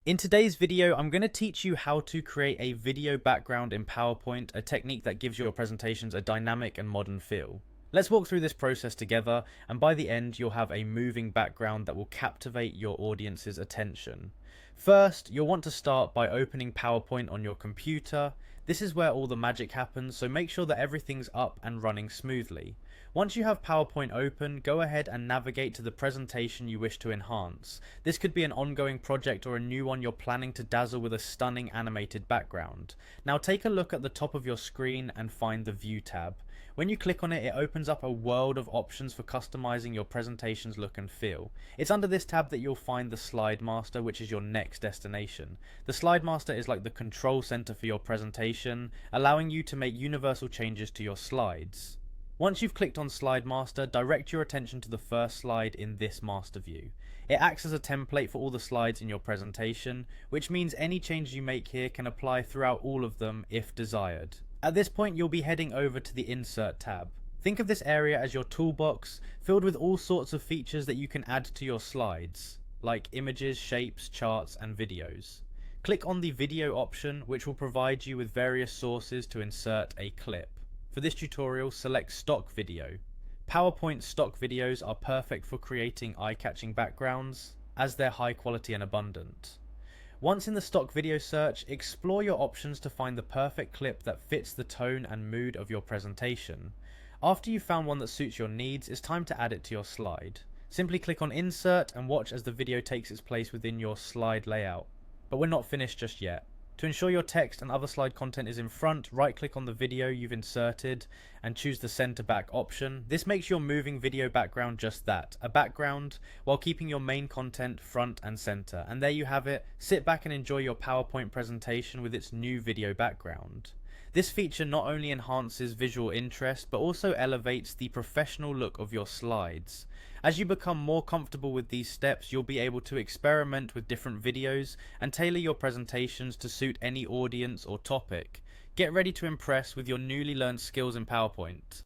In today's video, I'm going to teach you how to create a video background in PowerPoint, a technique that gives your presentations a dynamic and modern feel. Let's walk through this process together, and by the end, you'll have a moving background that will captivate your audience's attention. First, you'll want to start by opening PowerPoint on your computer. This is where all the magic happens, so make sure that everything's up and running smoothly. Once you have PowerPoint open, go ahead and navigate to the presentation you wish to enhance. This could be an ongoing project or a new one you're planning to dazzle with a stunning animated background. Now take a look at the top of your screen and find the View tab. When you click on it, it opens up a world of options for customizing your presentation's look and feel. It's under this tab that you'll find the Slide Master, which is your next destination. The Slide Master is like the control center for your presentation, allowing you to make universal changes to your slides. Once you've clicked on Slide Master, direct your attention to the first slide in this master view. It acts as a template for all the slides in your presentation, which means any change you make here can apply throughout all of them if desired. At this point, you'll be heading over to the Insert tab. Think of this area as your toolbox, filled with all sorts of features that you can add to your slides, like images, shapes, charts, and videos. Click on the Video option, which will provide you with various sources to insert a clip. For this tutorial, select Stock Video. PowerPoint stock videos are perfect for creating eye-catching backgrounds, as they're high quality and abundant. Once in the stock video search, explore your options to find the perfect clip that fits the tone and mood of your presentation. After you've found one that suits your needs, it's time to add it to your slide. Simply click on Insert and watch as the video takes its place within your slide layout. But we're not finished just yet. To ensure your text and other slide content is in front, right-click on the video you've inserted and choose the center back option. This makes your moving video background just that, a background, while keeping your main content front and center. And there you have it. Sit back and enjoy your PowerPoint presentation with its new video background. This feature not only enhances visual interest, but also elevates the professional look of your slides. As you become more comfortable with these steps, you'll be able to experiment with different videos and tailor your presentations to suit any audience or topic. Get ready to impress with your newly learned skills in PowerPoint.